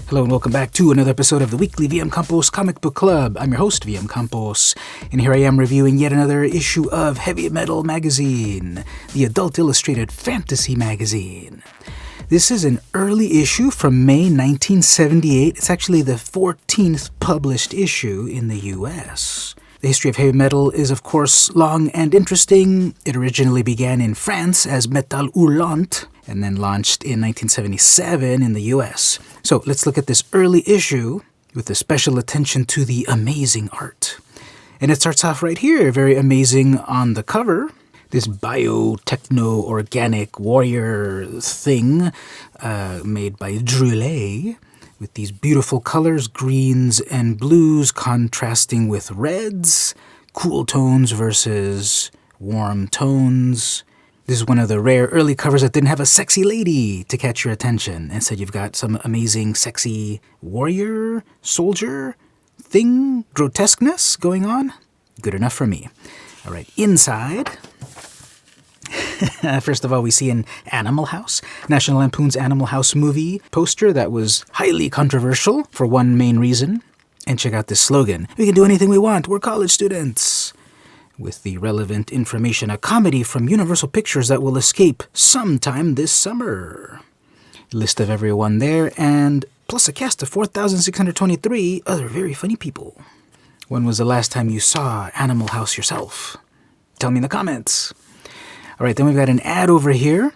Hello and welcome back to another episode of the weekly VM Campos Comic Book Club. I'm your host, VM Campos, and here I am reviewing yet another issue of Heavy Metal Magazine, the adult illustrated fantasy magazine. This is an early issue from May 1978. It's actually the 14th published issue in the US. The history of heavy metal is, of course, long and interesting. It originally began in France as Metal Hurlant, and then launched in 1977 in the US. So let's look at this early issue with a special attention to the amazing art. And it starts off right here, very amazing on the cover. This bio-techno-organic warrior thing made by Druillet with these beautiful colors, greens and blues contrasting with reds, cool tones versus warm tones. This is one of the rare early covers that didn't have a sexy lady to catch your attention. Instead, you've got some amazing, sexy warrior, soldier thing, grotesqueness going on. Good enough for me. All right, inside. First of all, we see an Animal House, National Lampoon's Animal House movie poster that was highly controversial for one main reason. And check out this slogan, "We can do anything we want, we're college students." With the relevant information, a comedy from Universal Pictures that will escape sometime this summer. List of everyone there, and plus a cast of 4,623 other very funny people. When was the last time you saw Animal House yourself? Tell me in the comments. All right, then we've got an ad over here.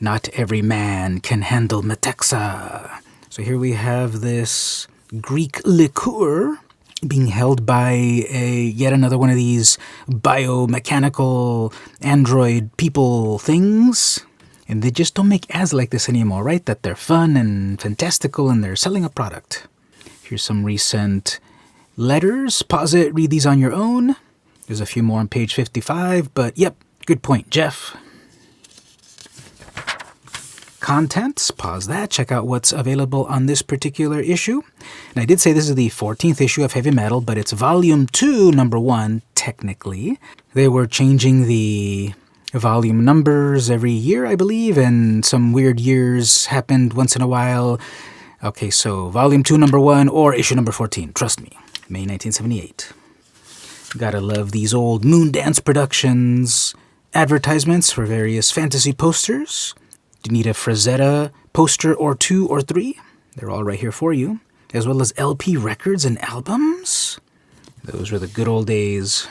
Not every man can handle Metexa. So here we have this Greek liqueur being held by yet another one of these biomechanical android people things. And they just don't make ads like this anymore, right? That they're fun and fantastical and they're selling a product. Here's some recent letters. Pause it, read these on your own. There's a few more on page 55, but yep, good point, Jeff. Contents, pause that, check out what's available on this particular issue. And I did say this is the 14th issue of Heavy Metal, but it's volume 2, number 1, technically. They were changing the volume numbers every year, I believe, and some weird years happened once in a while. Okay, so volume 2, number 1, or issue number 14, trust me, May 1978. Gotta love these old Moondance Productions advertisements for various fantasy posters. Do you need a Frazetta poster or 2 or 3? They're all right here for you. As well as LP records and albums. Those were the good old days.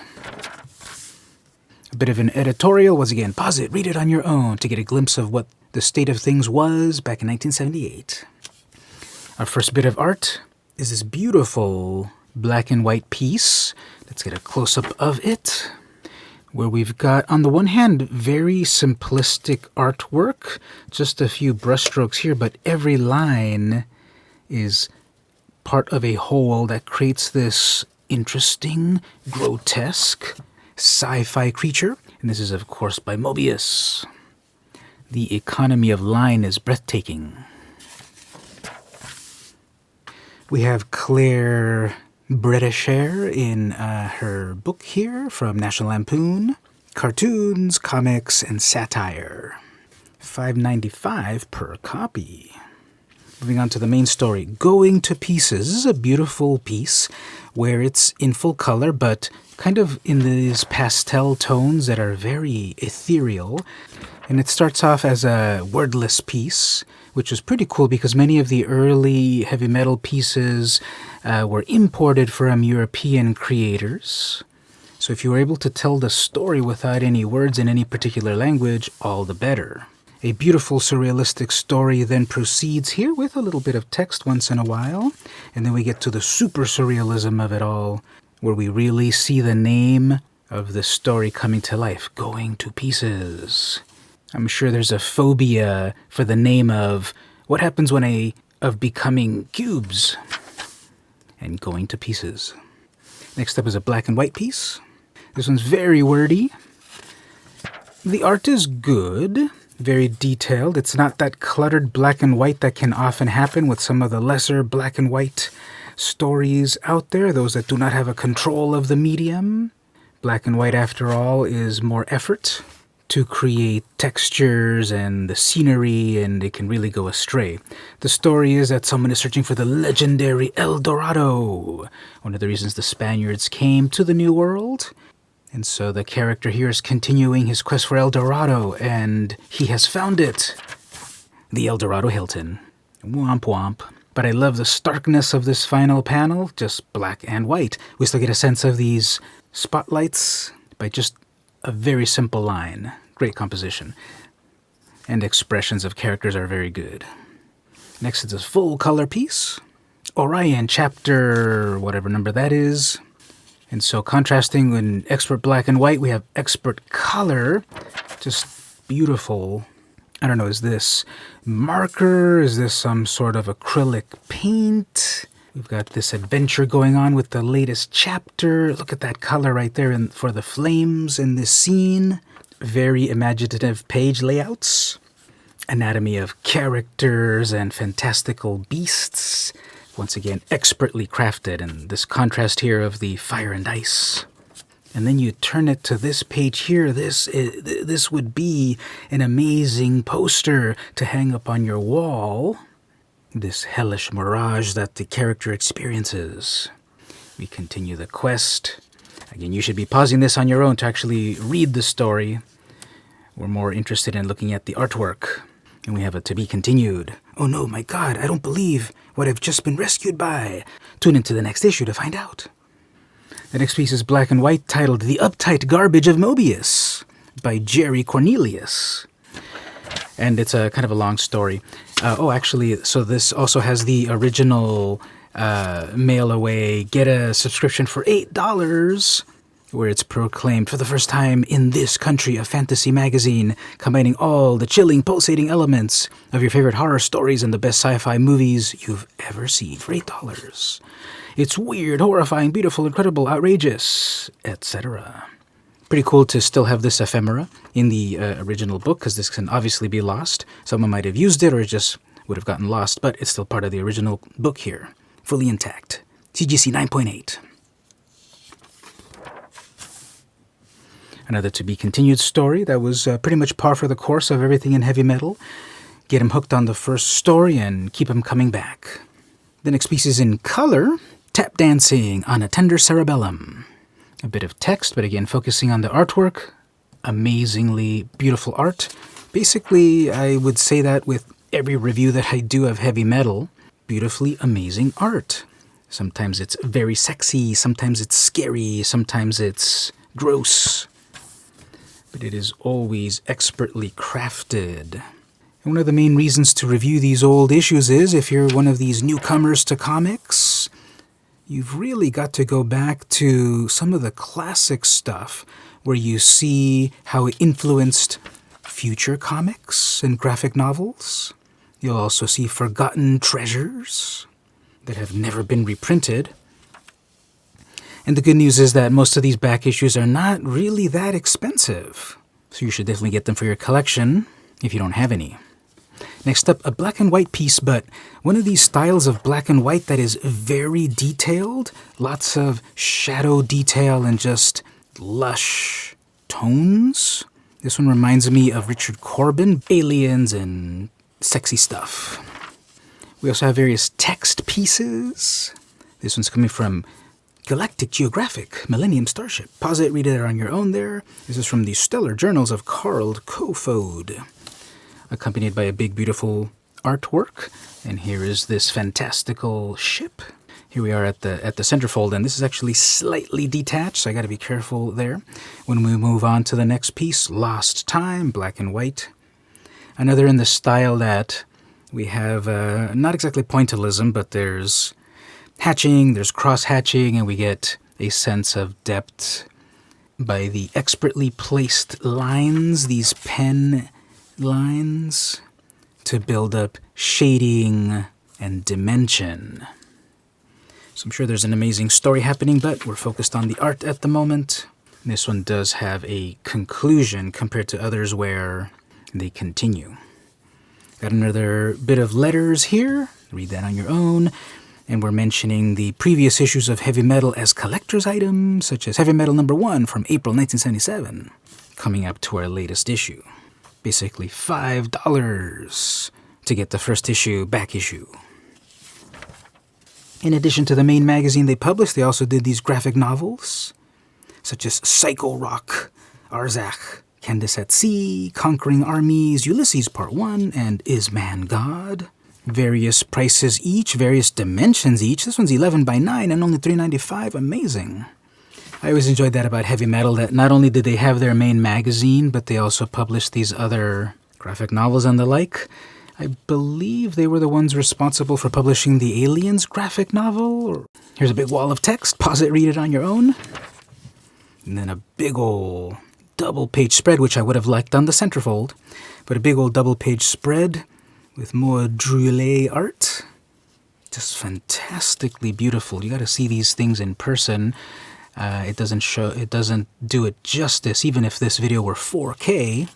A bit of an editorial. Once again, pause it, read it on your own to get a glimpse of what the state of things was back in 1978. Our first bit of art is this beautiful black and white piece. Let's get a close-up of it, where we've got, on the one hand, very simplistic artwork, just a few brushstrokes here, but every line is part of a whole that creates this interesting, grotesque, sci-fi creature. And this is, of course, by Moebius. The economy of line is breathtaking. We have Claire Bretasher in her book here from National Lampoon. Cartoons, comics, and satire. $5.95 per copy. Moving on to the main story, Going to Pieces. This is a beautiful piece where it's in full color, but kind of in these pastel tones that are very ethereal. And it starts off as a wordless piece, which was pretty cool because many of the early heavy metal pieces were imported from European creators. So if you were able to tell the story without any words in any particular language, all the better. A beautiful surrealistic story then proceeds here with a little bit of text once in a while. And then we get to the super surrealism of it all, where we really see the name of the story coming to life, Going to Pieces. I'm sure there's a phobia for the name of what happens when of becoming cubes and going to pieces. Next up is a black and white piece. This one's very wordy. The art is good, very detailed. It's not that cluttered black and white that can often happen with some of the lesser black and white stories out there, those that do not have a control of the medium. Black and white, after all, is more effort. to create textures and the scenery, and it can really go astray. The story is that someone is searching for the legendary El Dorado, one of the reasons the Spaniards came to the New World. And so the character here is continuing his quest for El Dorado, and he has found it. The El Dorado Hilton. Womp womp. But I love the starkness of this final panel, just black and white. We still get a sense of these spotlights by just a very simple line. Great composition. And expressions of characters are very good. Next is this full color piece. Orion, chapter, whatever number that is. And so contrasting in expert black and white, we have expert color. Just beautiful. I don't know, is this marker? Is this some sort of acrylic paint? We've got this adventure going on with the latest chapter. Look at that color right there for the flames in this scene. Very imaginative page layouts. Anatomy of characters and fantastical beasts. Once again, expertly crafted, and this contrast here of the fire and ice. And then you turn it to this page here. This would be an amazing poster to hang up on your wall. This hellish mirage that the character experiences. We continue the quest. Again, you should be pausing this on your own to actually read the story. We're more interested in looking at the artwork. And we have a to be continued. Oh no, my God, I don't believe what I've just been rescued by. Tune into the next issue to find out. The next piece is black and white, titled The Uptight Garbage of Moebius by Jerry Cornelius. And it's a kind of a long story. So this also has the original mail away, get a subscription for $8, where it's proclaimed for the first time in this country a fantasy magazine, combining all the chilling, pulsating elements of your favorite horror stories and the best sci-fi movies you've ever seen for $8. It's weird, horrifying, beautiful, incredible, outrageous, etc. Pretty cool to still have this ephemera in the original book, because this can obviously be lost. Someone might have used it or it just would have gotten lost, but it's still part of the original book here, fully intact. CGC 9.8. Another to-be-continued story that was pretty much par for the course of everything in heavy metal. Get him hooked on the first story and keep him coming back. The next piece is in color, Tap Dancing on a Tender Cerebellum. A bit of text, but again, focusing on the artwork. Amazingly beautiful art. Basically, I would say that with every review that I do of heavy metal. Beautifully amazing art. Sometimes it's very sexy, sometimes it's scary, sometimes it's gross. But it is always expertly crafted. And one of the main reasons to review these old issues is, if you're one of these newcomers to comics, you've really got to go back to some of the classic stuff where you see how it influenced future comics and graphic novels. You'll also see forgotten treasures that have never been reprinted. And the good news is that most of these back issues are not really that expensive. So you should definitely get them for your collection if you don't have any. Next up, a black and white piece, but one of these styles of black and white that is very detailed. Lots of shadow detail and just lush tones. This one reminds me of Richard Corbin, aliens and sexy stuff. We also have various text pieces. This one's coming from Galactic Geographic, Millennium Starship. Pause it, read it on your own there. This is from the Stellar Journals of Carl Kofod, accompanied by a big, beautiful artwork. And here is this fantastical ship. Here we are at the centerfold, and this is actually slightly detached, so I got to be careful there. When we move on to the next piece, Lost Time, black and white. Another in the style that we have, not exactly pointillism, but there's hatching, there's cross-hatching, and we get a sense of depth by the expertly placed lines, these pen lines, to build up shading and dimension. So I'm sure there's an amazing story happening, but we're focused on the art at the moment. This one does have a conclusion compared to others where they continue. Got another bit of letters here. Read that on your own. And we're mentioning the previous issues of Heavy Metal as collector's items, such as Heavy Metal #1 from April 1977. coming up to our latest issue. Basically $5 to get the first issue, back issue. In addition to the main magazine they published, they also did these graphic novels, such as Psycho Rock, Arzak, Candace at Sea, Conquering Armies, Ulysses Part 1, and Is Man God? Various prices each, various dimensions each. This one's 11 by 9 and only $3.95. Amazing. I always enjoyed that about heavy metal, that not only did they have their main magazine, but they also published these other graphic novels and the like. I believe they were the ones responsible for publishing the Aliens graphic novel. Here's a big wall of text. Pause it, read it on your own. And then a big old double-page spread, which I would have liked on the centerfold, but a big old double-page spread with more Druillet art. Just fantastically beautiful. You got to see these things in person. It doesn't do it justice. Even if this video were 4K,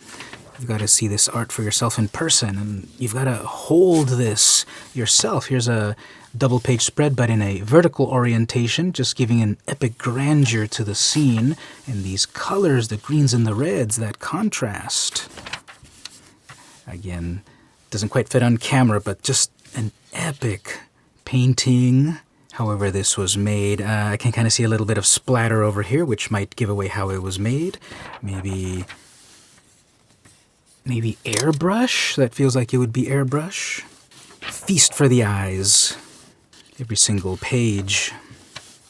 you've got to see this art for yourself in person, and you've got to hold this yourself. Here's a double-page spread, but in a vertical orientation, just giving an epic grandeur to the scene. And these colors, the greens and the reds, that contrast. Again, doesn't quite fit on camera, but just an epic painting. However this was made, I can kind of see a little bit of splatter over here, which might give away how it was made. Maybe airbrush? That feels like it would be airbrush. Feast for the eyes. Every single page.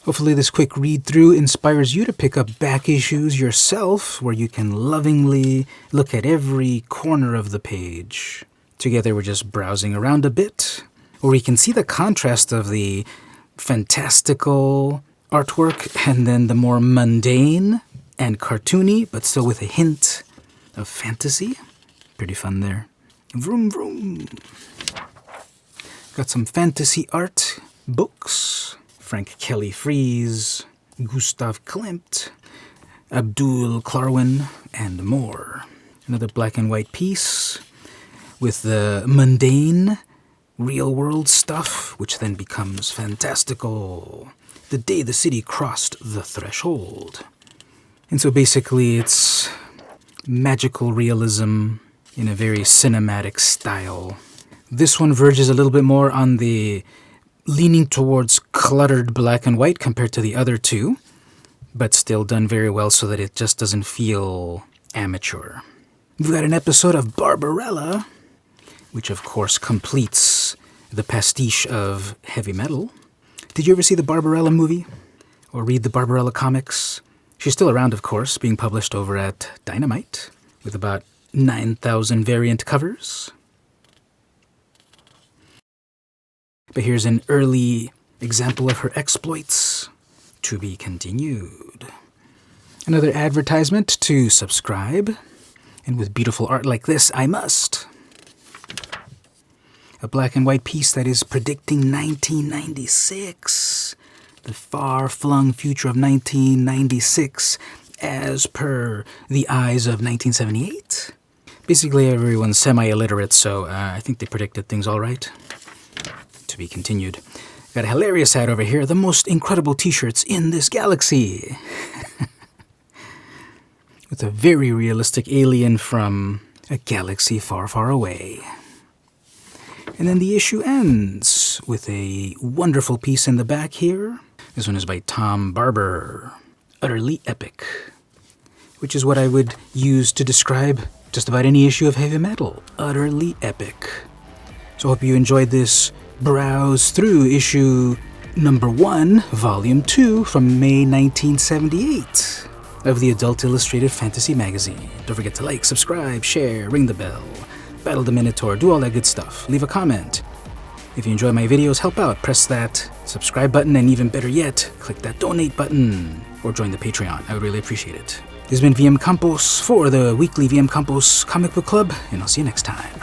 Hopefully this quick read-through inspires you to pick up back issues yourself, where you can lovingly look at every corner of the page. Together we're just browsing around a bit, where we can see the contrast of the fantastical artwork and then the more mundane and cartoony, but still with a hint of fantasy. Pretty fun there. Vroom vroom. Got some fantasy art books. Frank Kelly Freeze, Gustav Klimt, Abdul Clarwin, and more. Another black and white piece with the mundane, real-world stuff, which then becomes fantastical. The day the city crossed the threshold. And so basically it's magical realism in a very cinematic style. This one verges a little bit more on the leaning towards cluttered black and white compared to the other two, but still done very well so that it just doesn't feel amateur. We've got an episode of Barbarella, which of course completes the pastiche of heavy metal. Did you ever see the Barbarella movie? Or read the Barbarella comics? She's still around, of course, being published over at Dynamite, with about 9,000 variant covers. But here's an early example of her exploits. To be continued. Another advertisement to subscribe. And with beautiful art like this, I must. A black and white piece that is predicting 1996. The far-flung future of 1996 as per the eyes of 1978. Basically, everyone's semi-illiterate, so I think they predicted things all right. To be continued. Got a hilarious ad over here. The most incredible t-shirts in this galaxy. With a very realistic alien from a galaxy far, far away. And then the issue ends with a wonderful piece in the back here. This one is by Tom Barber. Utterly epic. Which is what I would use to describe just about any issue of heavy metal. Utterly epic. So I hope you enjoyed this browse through issue number 1, volume 2 from May 1978 of the Adult Illustrated Fantasy Magazine. Don't forget to like, subscribe, share, ring the bell, battle the Minotaur, do all that good stuff. Leave a comment. If you enjoy my videos, help out. Press that subscribe button, and even better yet, click that donate button or join the Patreon. I would really appreciate it. This has been VM Campos for the weekly VM Campos Comic Book Club, and I'll see you next time.